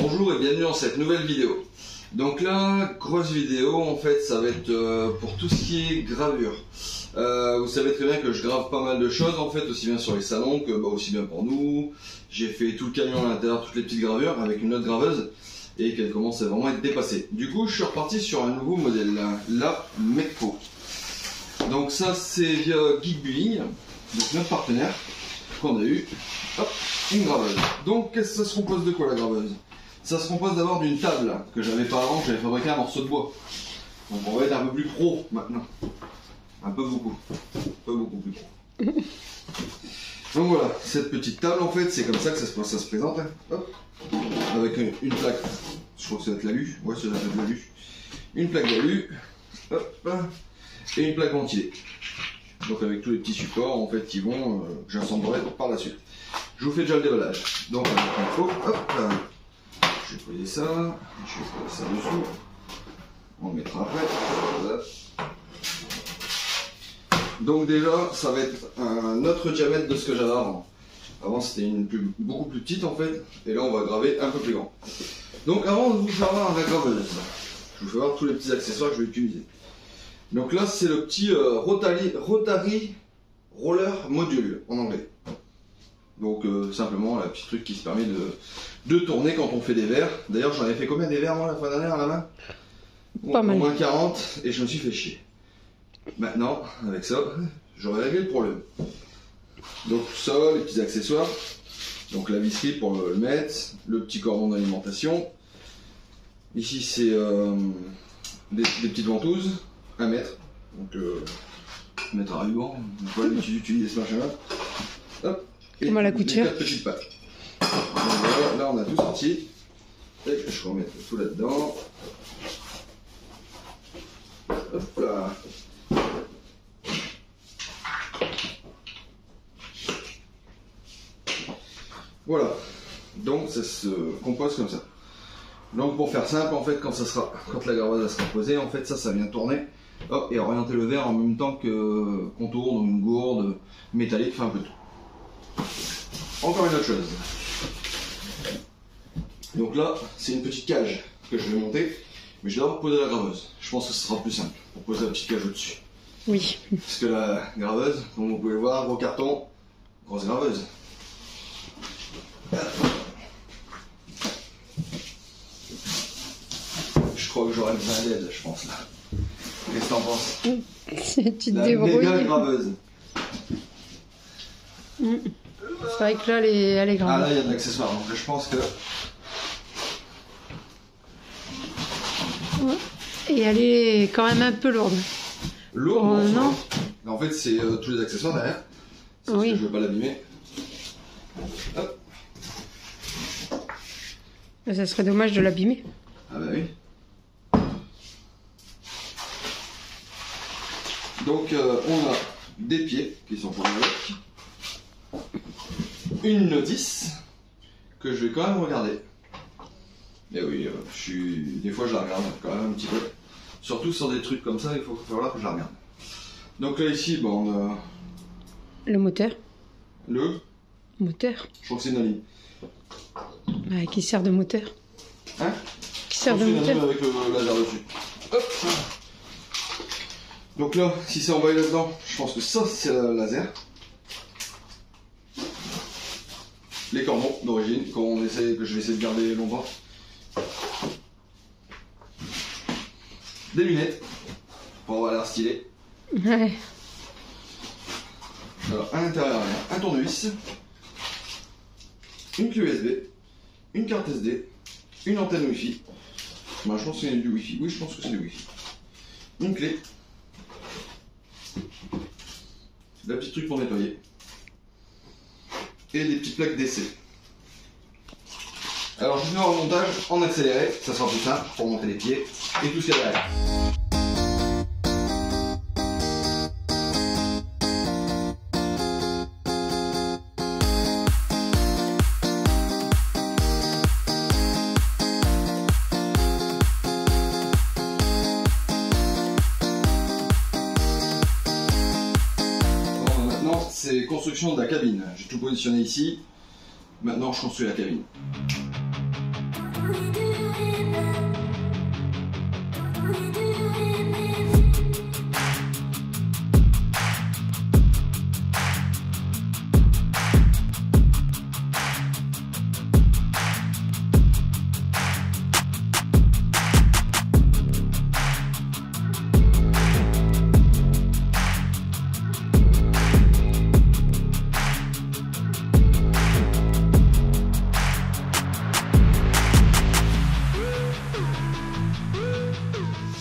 Bonjour et bienvenue dans cette nouvelle vidéo. Donc là, grosse vidéo, en fait ça va être pour tout ce qui est gravure. Vous savez très bien que je grave pas mal de choses en fait, aussi bien sur les salons que aussi bien pour nous. J'ai fait tout le camion à l'intérieur, toutes les petites gravures avec une autre graveuse et qu'elle commence à vraiment être dépassée. Du coup je suis reparti sur un nouveau modèle, la Mekko. Donc ça c'est via Geekbuilding, donc notre partenaire qu'on a eu. Hop, une graveuse. Donc ça se compose de quoi la graveuse? Ça se compose d'abord d'une table que j'avais pas avant, j'avais fabriqué un morceau de bois. Donc on va être un peu plus pro maintenant. Un peu beaucoup plus pro. Donc voilà, cette petite table en fait, c'est comme ça que ça se présente. Hein. Hop. Avec une plaque, je crois que ça va être l'alu, ouais ça va être l'alu. Une plaque d'alu, hop, et une plaque ventilée. Donc avec tous les petits supports en fait qui vont, j'assemblerai par la suite. Je vous fais déjà le déballage. Donc avec l'info, hop, je vais poser ça, dessous. On le mettra après. Voilà. Donc déjà, ça va être un autre diamètre de ce que j'avais avant. Avant c'était beaucoup plus petite en fait, et là on va graver un peu plus grand. Donc avant de vous faire voir la graveuse, je vous fais voir tous les petits accessoires que je vais utiliser. Donc là c'est le petit Rotary Roller Module en anglais. Donc simplement un petit truc qui se permet de tourner quand on fait des verres. D'ailleurs j'en ai fait combien des verres moi la fois dernière à la main? Pas mal. Au moins 40 et je me suis fait chier. Maintenant avec ça j'aurais réglé le problème. Donc tout ça, les petits accessoires. Donc la visserie pour le mettre, le petit cordon d'alimentation. Ici c'est des petites ventouses, 1 mètre. Donc mettre à ruban, voilà utiliser ce machin là. Hop. Et comme à la couture. 4 petites pattes. Donc voilà, là on a tout sorti. Et je remets tout là-dedans. Hop là. Voilà. Donc ça se compose comme ça. Donc pour faire simple, en fait, quand la graveuse sera posée, en fait ça vient tourner. Hop, et orienter le verre en même temps qu'on tourne une gourde métallique, enfin un peu tout. Encore une autre chose. Donc là, c'est une petite cage que je vais monter, mais je vais d'abord poser la graveuse. Je pense que ce sera plus simple pour poser la petite cage au-dessus. Oui. Parce que la graveuse, comme vous pouvez le voir, gros carton, grosse graveuse. Je crois que j'aurai besoin d'aide, je pense là. Qu'est-ce que t'en penses? Tu te La débrouilles. méga graveuse. C'est vrai que là, elle est grande. Ah là, il y a de l'accessoire, donc je pense que... Ouais. Et elle est quand même un peu lourde. Lourd, non. En fait, c'est tous les accessoires derrière. C'est parce que je veux pas l'abîmer. Hop. Ça serait dommage de l'abîmer. Ah bah oui. Donc on a des pieds qui sont pour avec. Une notice que je vais quand même regarder. Et oui, des fois je la regarde quand même un petit peu. Surtout sur des trucs comme ça, il faut falloir que je la regarde. Donc là ici, bon, on a Le moteur. le... Moteur. Je crois que c'est une ligne. Ouais, qui sert de moteur. Hein? Qui sert de C'est une moteur. ligne avec le laser dessus. Hop. Donc là, si c'est envoyé là-dedans, je pense que ça c'est le laser. Les cordons d'origine, que je vais essayer de garder longtemps. Des lunettes, pour avoir l'air stylé. Ouais. Alors à l'intérieur, il y a un tournevis, une clé USB, une carte SD, une antenne Wi-Fi. Moi je pense que c'est du Wi-Fi. Oui, je pense que c'est du Wi-Fi. Une clé. La petite truc pour nettoyer. Et des petites plaques d'essai. Alors je vais faire le montage en accéléré, ça sera plus simple pour monter les pieds et tout ce qu'il y a derrière. Bon, maintenant c'est construction de la cabine. J'ai tout positionné ici. Maintenant je construis la cabine.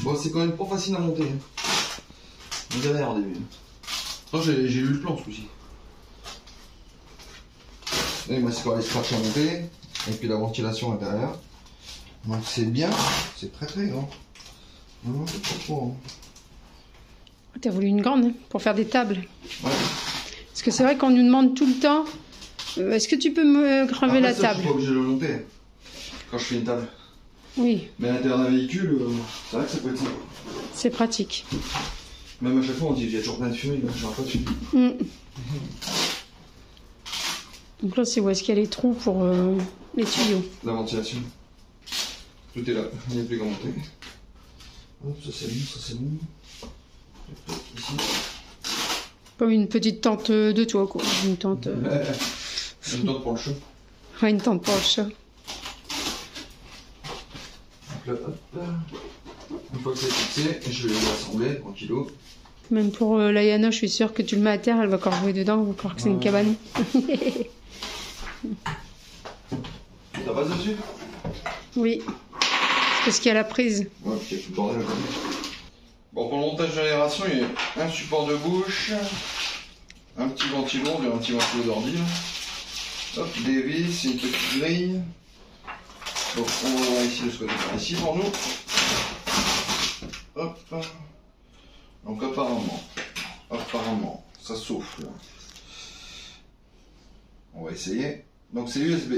Bon, c'est quand même pas facile à monter. On galère au début. Non, j'ai lu le plan ce coup-ci. Et moi, c'est quand les scratchs à monter. Et puis la ventilation à l'intérieur. Donc c'est bien. C'est très très grand. Non, c'est pas trop. T'as voulu une grande hein, pour faire des tables. Ouais. Parce que c'est vrai qu'on nous demande tout le temps, est-ce que tu peux me graver la ça, table? Je suis pas obligé de le monter quand je fais une table. Oui, Mais à l'intérieur d'un véhicule, c'est vrai que ça peut être simple. c'est pratique. Même à chaque fois, on dit il y a toujours plein de fumée, là, j'aurai pas de fumée. Mm. Donc là, c'est où est-ce qu'il y a les trous pour les tuyaux. La ventilation. Tout est là, il n'y a plus qu'à monter. Hop, ça c'est bon, ça c'est bon. Ici. Comme une petite tente de toit, quoi. Une tente. Une tente pour le chaud. Ouais, une tente pour le chat. Donc là, hop. Une fois que c'est fixé, je vais l'assembler tranquillou. Même pour Layana, je suis sûre que tu le mets à terre, elle va encore jouer dedans, elle va croire que c'est une cabane. T'as pas dessus? Oui. C'est parce qu'il y a la prise. Ouais, puis il y a tout le bordel à côté. Bon, pour le montage de l'aération, il y a un support de bouche, un petit ventilo, on dirait un petit ventilo d'ordi. Hop, des vis, une petite grille. Donc on va voir ici de ce côté par ici pour nous. Hop. Donc apparemment, ça souffle. On va essayer. Donc c'est USB.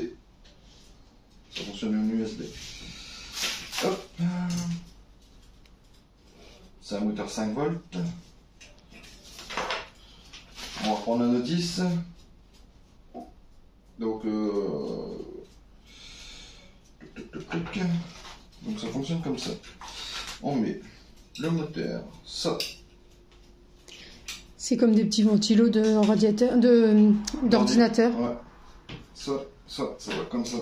Ça fonctionne en USB. Hop. C'est un moteur 5 volts. On va reprendre la notice. Donc, donc ça fonctionne comme ça. On met le moteur, ça. C'est comme des petits ventilos de radiateur, d'ordinateur. Ouais. Ça va comme ça.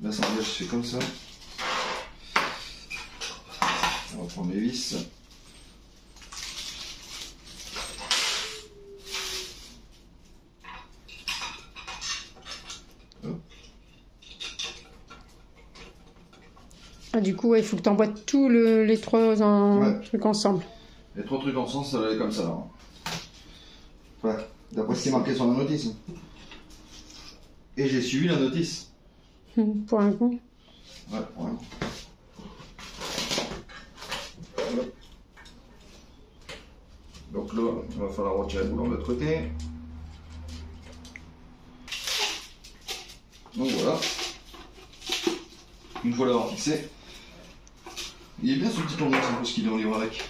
L'assemblage se fait comme ça. On va prendre les vis. Ah, du coup, il faut que tu emboîtes tous les trois trucs ensemble. Les trois trucs ensemble, ça va aller comme ça. Hein. Ouais, d'après ce qui est marqué sur la notice. Et j'ai suivi la notice. Pour un coup. Ouais, pour un coup. Donc là, il va falloir retirer le boulon de l'autre côté. Donc voilà. Une fois l'avoir fixé. Il est bien ce petit tournevis, c'est un peu ce qu'il est en livre avec.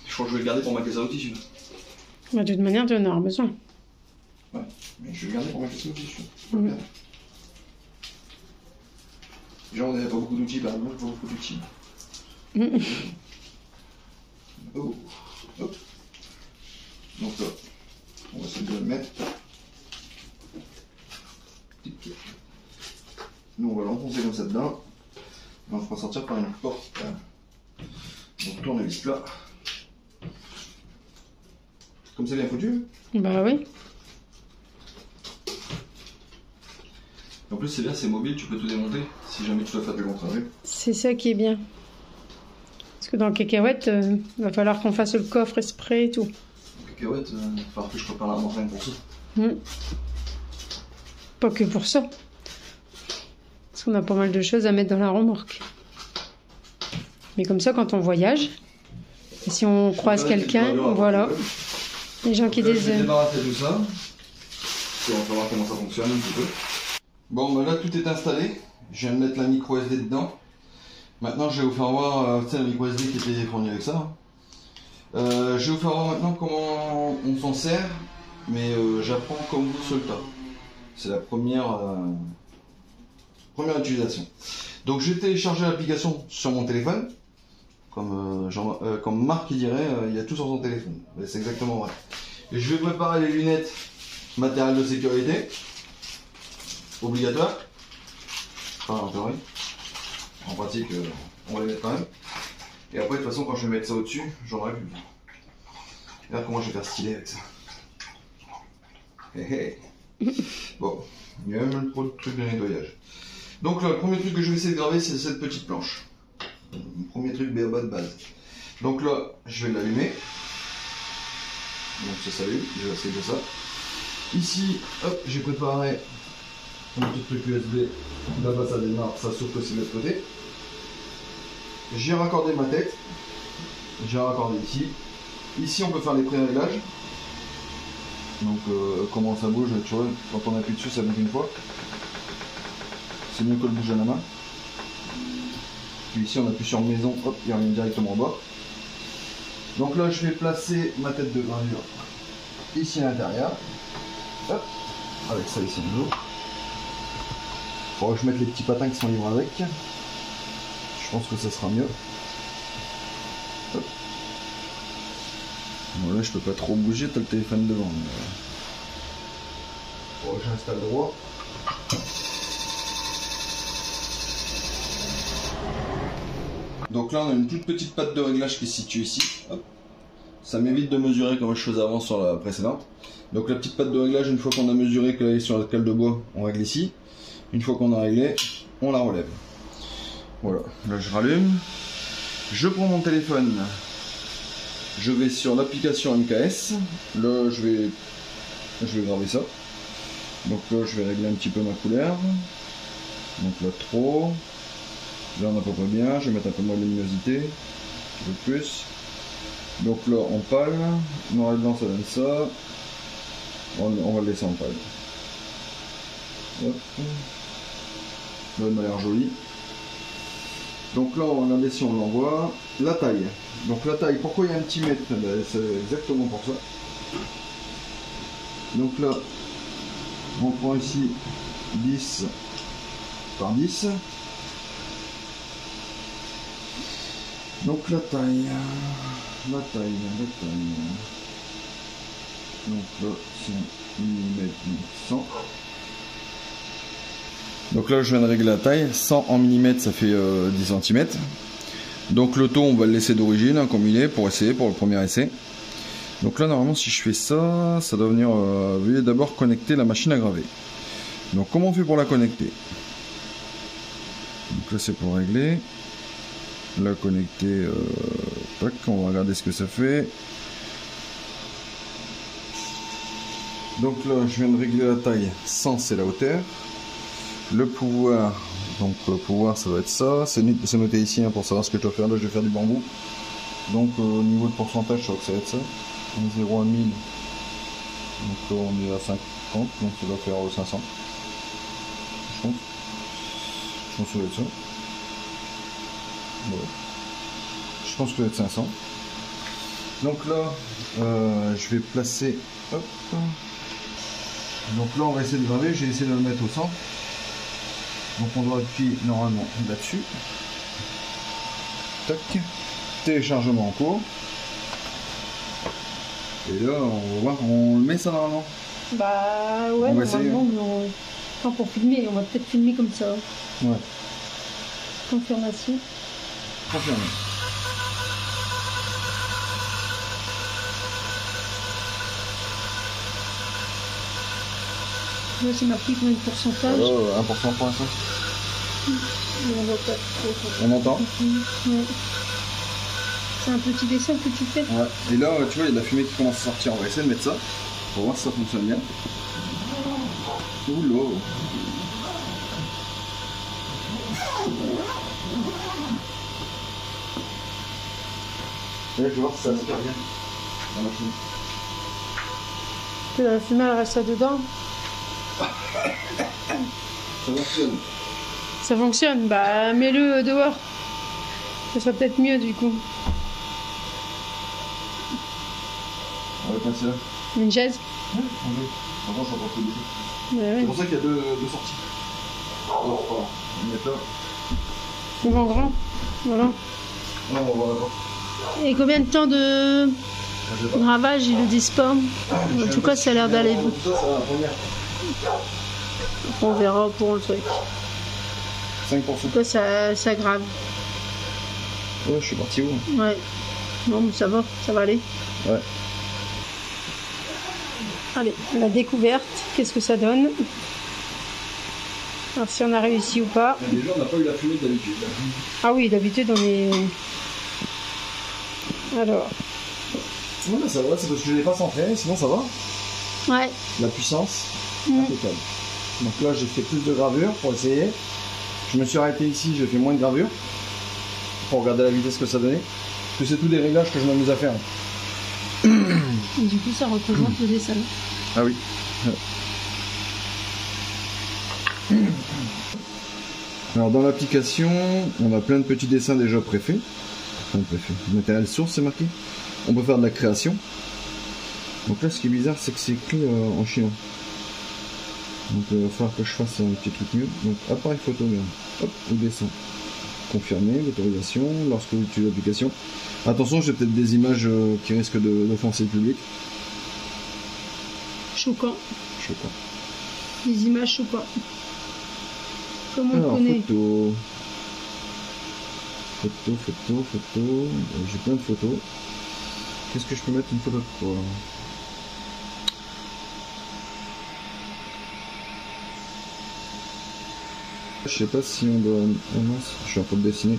Je crois que je vais le garder pour ma caisse à outils. Bah, de toute manière, tu en auras besoin. Ouais, mais je vais le garder pour ma caisse à outils. Genre, on n'avait pas beaucoup d'outils, bah moi j'ai pas beaucoup d'outils. Oh, hop. Donc là, on va essayer de le mettre. Nous on va l'enfoncer comme ça dedans. Et on va sortir par une porte. Donc tournevis là. Comme c'est bien foutu. Bah oui. En plus c'est bien, c'est mobile, tu peux tout démonter si jamais tu dois faire des grands trajets. C'est ça qui est bien. Parce que dans le cacahuète, il va falloir qu'on fasse le coffre exprès et tout. Cacahuète, il va falloir que je prépare la montagne pour ça. Pas que pour ça. Parce qu'on a pas mal de choses à mettre dans la remorque. Mais comme ça, quand on voyage, et si on croise quelqu'un, voilà. Les gens qui Je vais disent... débarrasser tout ça. Et on va voir comment ça fonctionne un petit peu. Bon, bah là tout est installé. Je viens de mettre la micro SD dedans. Maintenant, je vais vous faire voir, tu sais, la micro SD qui était fournie avec ça. Je vais vous faire voir maintenant comment on s'en sert, mais j'apprends comme vous sur le tas. C'est la première première utilisation. Donc j'ai téléchargé l'application sur mon téléphone, comme Marc il dirait, il y a tout sur son téléphone. C'est exactement vrai. Et je vais préparer les lunettes, matériel de sécurité, obligatoire. Enfin en théorie, en pratique on va les mettre quand même. Et après de toute façon quand je vais mettre ça au-dessus, j'en aurai plus besoin. Regarde comment je vais faire stylé avec ça. Hey, hey. Bon, il y a même le truc de nettoyage. Donc là, le premier truc que je vais essayer de graver, c'est cette petite planche. Le premier truc BABA de base. Donc là, je vais l'allumer. Donc ça s'allume, je vais essayer de ça. Ici, hop, j'ai préparé un petit truc USB. Là-bas ça démarre, ça s'ouvre aussi de l'autre côté. J'ai raccordé ma tête. J'ai raccordé ici. Ici on peut faire les pré-réglages. Donc comment ça bouge, tu vois, quand on appuie dessus ça bouge une fois. C'est mieux que le bouge à la main. Puis ici on appuie sur maison, hop, il revient directement en bas. Donc là je vais placer ma tête de gravure ici à l'intérieur. Hop, avec ça ici en haut. Faudra que je mette les petits patins qui sont libres avec. Je pense que ça sera mieux. Hop. Bon là je peux pas trop bouger, t'as le téléphone devant. Bon, j'installe droit. Donc là on a une toute petite patte de réglage qui se situe ici. Hop. Ça m'évite de mesurer comme je faisais avant sur la précédente. Donc la petite patte de réglage, une fois qu'on a mesuré qu'elle est sur la cale de bois, on règle ici. Une fois qu'on a réglé, on la relève. Voilà, là je rallume. Je prends mon téléphone. Je vais sur l'application MKS. Là je vais graver ça. Donc là je vais régler un petit peu ma couleur. Donc là trop. Là on n'a pas bien. Je vais mettre un peu moins de luminosité. Un peu plus. Donc là en pâle. Noir et blanc ça donne ça. On va le laisser en pâle. Hop. Là il m'a l'air joli. Donc là on va regarder si on l'envoie. La taille. Donc la taille, pourquoi il y a un petit mètre? Ben, c'est exactement pour ça. Donc là, on prend ici 10 par 10. Donc la taille. Donc là, c'est mm 100. Donc là, je viens de régler la taille. 100 en mm, ça fait 10 cm. Donc le taux, on va le laisser d'origine, hein, comme il est, pour essayer, pour le premier essai. Donc là, normalement, si je fais ça, ça doit venir... veuillez d'abord connecter la machine à graver. Donc comment on fait pour la connecter? Donc là, c'est pour régler. La connecter... tac, on va regarder ce que ça fait. Donc là, je viens de régler la taille. 100, c'est la hauteur. Le pouvoir... Donc pouvoir ça doit être ça, c'est noté ici hein, pour savoir ce que je dois faire. Là je vais faire du bambou. Donc au niveau de pourcentage je crois que ça va être ça. 0 à 1000. Donc là on est à 50, donc ça doit faire 500. Je pense que ça doit être ça. Voilà. Je pense que ça doit être 500. Donc là je vais placer. Hop. Donc là on va essayer de graver, j'ai essayé de le mettre au centre. Donc on doit appuyer normalement là-dessus. Tac. Téléchargement en cours. Et là on va voir, on le met ça normalement. Bah ouais, on va essayer, normalement, hein. Non, pour filmer, on va peut-être filmer comme ça. Ouais. Confirmation. Confirmé. Là, c'est marqué combien de pourcentage. 1% pour l'instant. On voit pas trop. On entend. Ouais. C'est un petit dessin que tu fais. Ouais. Et là, tu vois, il y a de la fumée qui commence à sortir. On va essayer de mettre ça pour voir si ça fonctionne bien. Oula. Là, je vais voir si ça aspire bien la machine. Que la fumée elle reste là-dedans. Ça fonctionne. Ça fonctionne, bah mets-le dehors. Ça sera peut-être mieux du coup. On va passer là. Une chaise. Ouais, on va. Avant, je suis encore plus dessus. Ouais. C'est pour ça qu'il y a deux sorties. Ils vont grand. Voilà. Non, on va voir d'abord. Et combien de temps de gravage, ils le disent pas. En tout cas, ça a l'air d'aller. On verra pour le truc. 5%. En tout cas, ça grave. Ouais, je suis parti où? Ouais. Non, mais ça va aller. Ouais. Allez, la découverte, qu'est-ce que ça donne? Alors, si on a réussi ou pas. Déjà, on n'a pas eu la fumée d'habitude. Ah oui, d'habitude, on est. Alors. Non, mais ça va, c'est parce que je l'ai pas centré, sinon ça va. Ouais. La puissance, impeccable. Donc là, j'ai fait plus de gravure pour essayer. Je me suis arrêté ici, j'ai fait moins de gravure pour regarder la vitesse que ça donnait. Parce que c'est tous des réglages que je m'amuse à faire. Et du coup, ça représente le dessin. Ah oui. Alors dans l'application, on a plein de petits dessins déjà préfaits. Enfin, préfaits. Matériel source, c'est marqué. On peut faire de la création. Donc là, ce qui est bizarre, c'est que c'est écrit en chinois. Donc il va falloir que je fasse un petit truc mieux. Donc appareil photo, hop, ou dessin. Confirmer l'autorisation lorsque vous utilisez l'application. Attention, j'ai peut-être des images qui risquent d'offenser le public. Choquant. Choquant. Des images choquantes. Comme on alors, connaît. Photo. J'ai plein de photos. Qu'est-ce que je peux mettre une photo de quoi? Je sais pas si on doit... Oh mince, je suis en train de dessiner.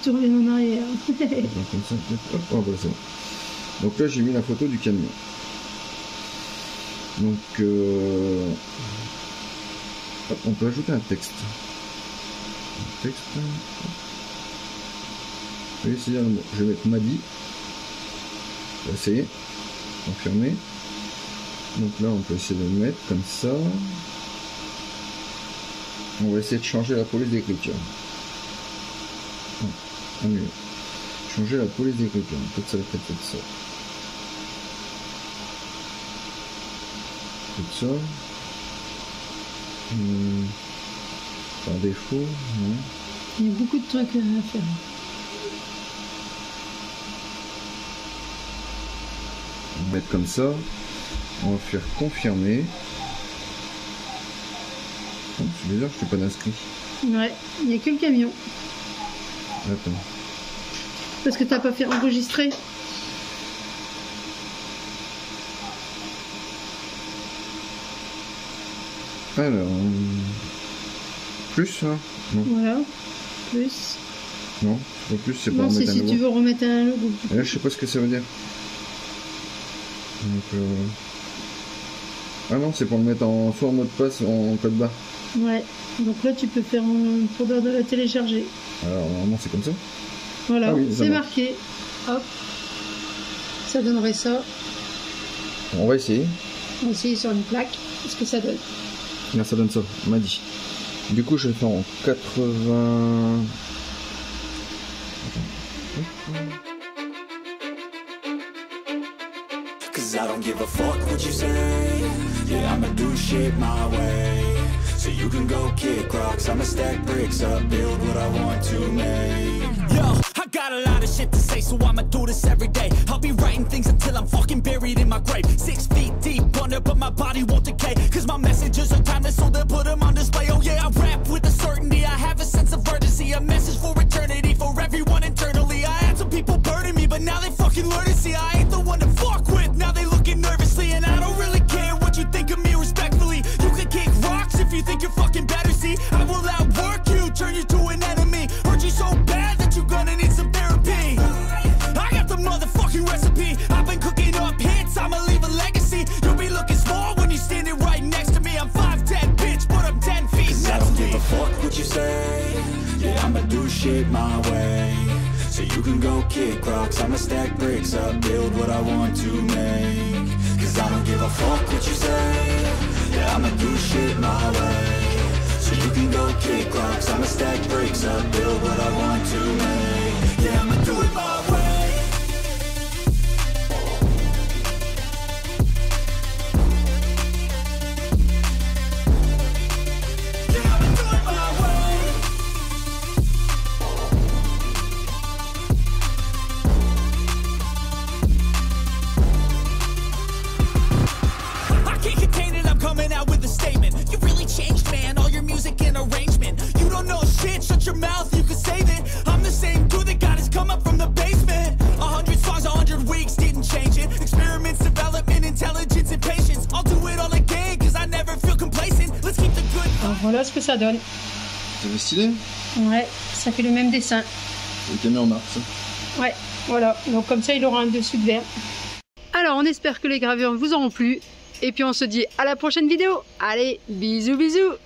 Tu reviens en arrière. Comme ça, hop, oh, voilà, c'est bon. Donc là, j'ai mis la photo du camion. Donc, hop, on peut ajouter un texte. Un texte. Je vais essayer un mot. Je vais mettre Madi. On va essayer. Confirmer. Donc là, on peut essayer de le mettre comme ça. On va essayer de changer la police d'écriture. Mieux. Changer la police d'écriture. Peut-être ça va peut-être ça. Peut-être ça. Par défaut, non. Il y a beaucoup de trucs à faire. On va mettre comme ça. On va faire confirmer. Oh, c'est bizarre, je ne suis pas inscrit. Ouais, il n'y a que le camion. Attends. Parce que t'as pas fait enregistrer. Alors. Plus, hein? Non. Voilà. Plus. Non, pas plus, c'est pour non, remettre c'est un si logo. tu veux remettre un logo. Et là, je sais pas ce que ça veut dire. Donc, ah non, c'est pour le mettre en soit en mot de passe ou en code barre. Ouais. Donc là, tu peux faire pour de la télécharger. Alors, normalement, c'est comme ça. Voilà, Ah oui, c'est marqué. Hop. Ça donnerait ça. On va essayer. On va essayer sur une plaque. Qu'est-ce que ça donne? Là, ça donne ça, on m'a dit. Du coup, je vais faire en 80... Cause I don't give a fuck what you say. Yeah, I'ma do shit my way. So you can go kick rocks, I'ma stack bricks up, build what I want to make. Yo, I got a lot of shit to say, so I'ma do this every day. I'll be writing things until I'm fucking buried in my grave. 6 feet deep under, but my body won't decay. Cause my messages are timeless, so they'll put them on display. Oh yeah, I rap with a certainty, I have a sense of urgency. A message for eternity, for everyone internally. I had some people burning me, but now they fucking learn to see I ain't the one to fuck with. Now they looking nervously, and I don't really care what you think of me respectfully. You can kick rocks if you think you're fucking better, see. I will outwork you, turn you to an enemy. Hurt you so bad that you're gonna need some therapy. I got the motherfucking recipe. I've been cooking up hits, I'ma leave a legacy. You'll be looking small when you're standing right next to me. I'm 5'10", bitch, but I'm 10 feet. Cause I don't give a fuck what you say. Yeah, I'ma do shit my way. So you can go kick rocks, I'ma stack bricks up, build what I want to make. Cause I don't give a fuck what you say. Yeah, I'ma do shit my way. So you can go kick rocks, I'ma stack bricks up, build what I want to make. Yeah, I'ma do it my way. voilà ce que ça donne. Ça fait stylé. Ouais, ça fait le même dessin. Le camion en marque, ça. Ouais, voilà. Donc comme ça, il aura un dessus de verre. Alors, on espère que les gravures vous auront plu. Et puis, on se dit à la prochaine vidéo. Allez, bisous, bisous.